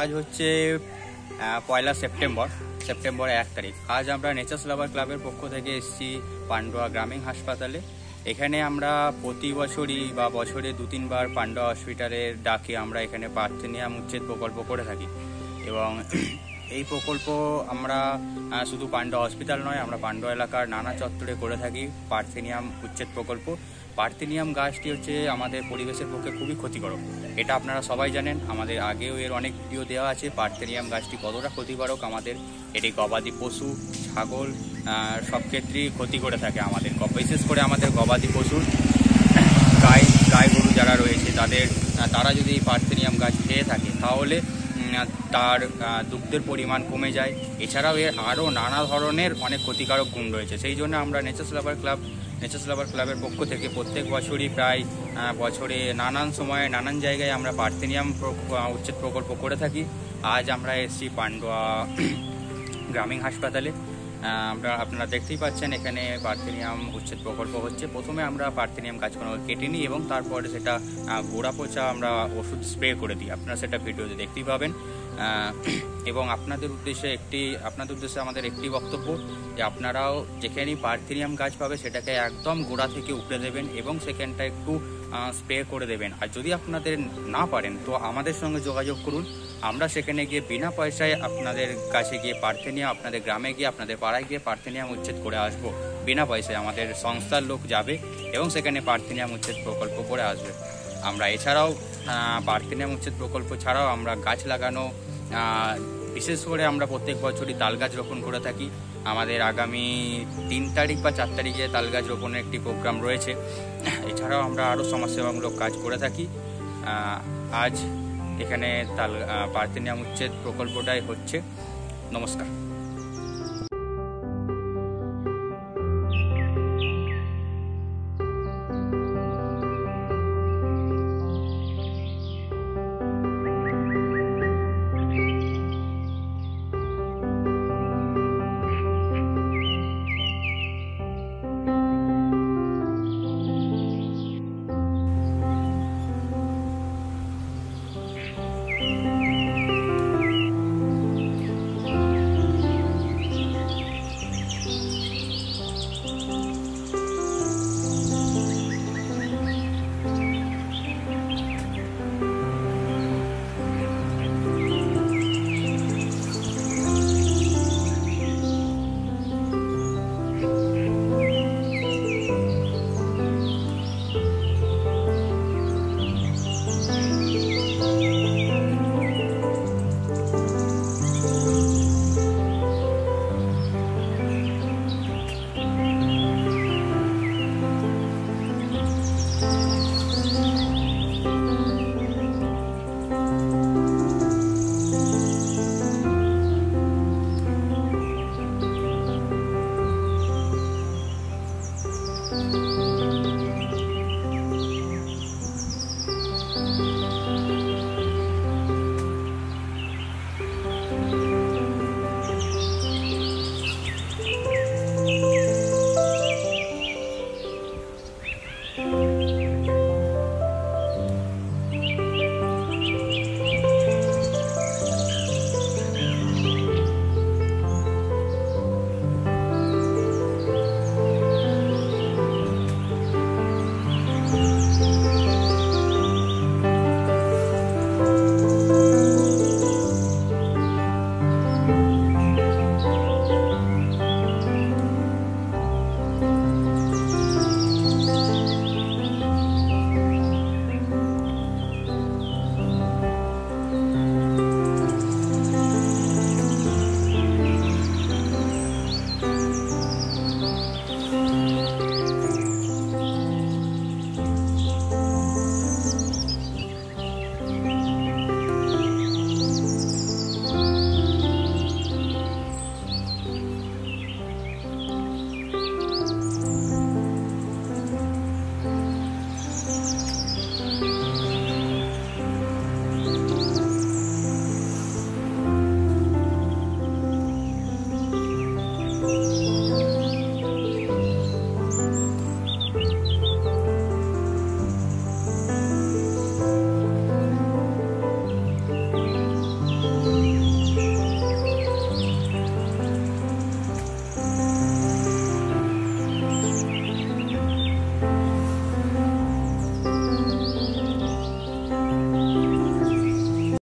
আজ হচ্ছে 1 সেপ্টেম্বর 1 তারিখ। আজ আমরা নেচার্স লাভার ক্লাবের পক্ষ থেকে এসেছি পান্ডুয়া গ্রামীণ হাসপাতালে। এখানে আমরা প্রতি বছরই বা বছরে 2-3 বার পান্ডুয়া হসপিটালের ডাকে আমরা এখানে পার্থেনিয়াম উচ্ছেদ প্রকল্প করে থাকি। এবং এই প্রকল্প আমরা শুধু পান্ডুয়া হসপিটাল নয়, আমরা পান্ডুয়া এলাকার নানা চত্বরে করে থাকি পার্থেনিয়াম উচ্ছেদ প্রকল্প। পার্থেনিয়াম গাছটি হচ্ছে আমাদের পরিবেশের পক্ষে খুবই ক্ষতিকারক, এটা আপনারা সবাই জানেন। আমাদের আগেও এর অনেক ভিডিও দেওয়া আছে পার্থেনিয়াম গাছটি কতটা ক্ষতিকারক আমাদের। এটি গবাদি পশু, ছাগল সব ক্ষেত্রেই ক্ষতি করে থাকে আমাদের, বিশেষ করে আমাদের গবাদি পশুর গাই গরু যারা রয়েছে তারা যদি এই পার্থেনিয়াম গাছ খেয়ে থাকে তাহলে তার দুগ্ধের পরিমাণ কমে যায়। এছাড়াও এর আরও নানা ধরনের অনেক ক্ষতিকারক গুণ রয়েছে। সেই জন্য আমরা নেচার্স লাভার ক্লাবের পক্ষ থেকে প্রত্যেক বছরই প্রায় বছরে নানান সময়ে নানান জায়গায় আমরা পার্থেনিয়াম উচ্ছেদ প্রকল্প করে থাকি। আজ আমরা এসেছি পান্ডুয়া গ্রামীণ হাসপাতালে। আপনারা দেখতেই পাচ্ছেন এখানে পার্থেনিয়াম উচ্ছেদ প্রকল্প হচ্ছে। প্রথমে আমরা পার্থেনিয়াম গাছগুলো কেটে নিই এবং তারপরে সেটা গোড়া পচা আমরা ওষুধ স্প্রে করে দিই। আপনারা সেটা ভিডিওতে দেখতেই পাবেন। এবং আপনাদের উদ্দেশ্যে আমাদের একটি বক্তব্য যে আপনারাও যেখানেই পার্থেনিয়াম গাছ পাবে সেটাকে একদম গোড়া থেকে উপড়ে দেবেন এবং সেখানটা একটু স্প্রে করে দেবেন। আর যদি আপনাদের না পারেন তো আমাদের সঙ্গে যোগাযোগ করুন, আমরা সেখানে গিয়ে বিনা পয়সায় আপনাদের কাছে গিয়ে আপনাদের গ্রামে গিয়ে আপনাদের পাড়ায় গিয়ে পার্থেনিয়াম উচ্ছেদ করে আসবো বিনা পয়সায়। আমাদের সংস্থার লোক যাবে এবং সেখানে পার্থেনিয়াম উচ্ছেদ প্রকল্প করে আসবে। আমরা এছাড়াও পার্থেনিয়াম উচ্ছেদ প্রকল্প ছাড়াও আমরা গাছ লাগানো, বিশেষ করে আমরা প্রত্যেক বছরই তাল গাছ রোপণ করে থাকি। আমাদের আগামী 3 তারিখ বা 4 তারিখে তাল গাছ রোপণের একটি প্রোগ্রাম রয়েছে। এছাড়াও আমরা আরও সমাজসেবামূলক কাজ করে থাকি। আজ এখানে পার্থেনিয়াম উচ্ছেদ প্রকল্পটাই হচ্ছে। নমস্কার।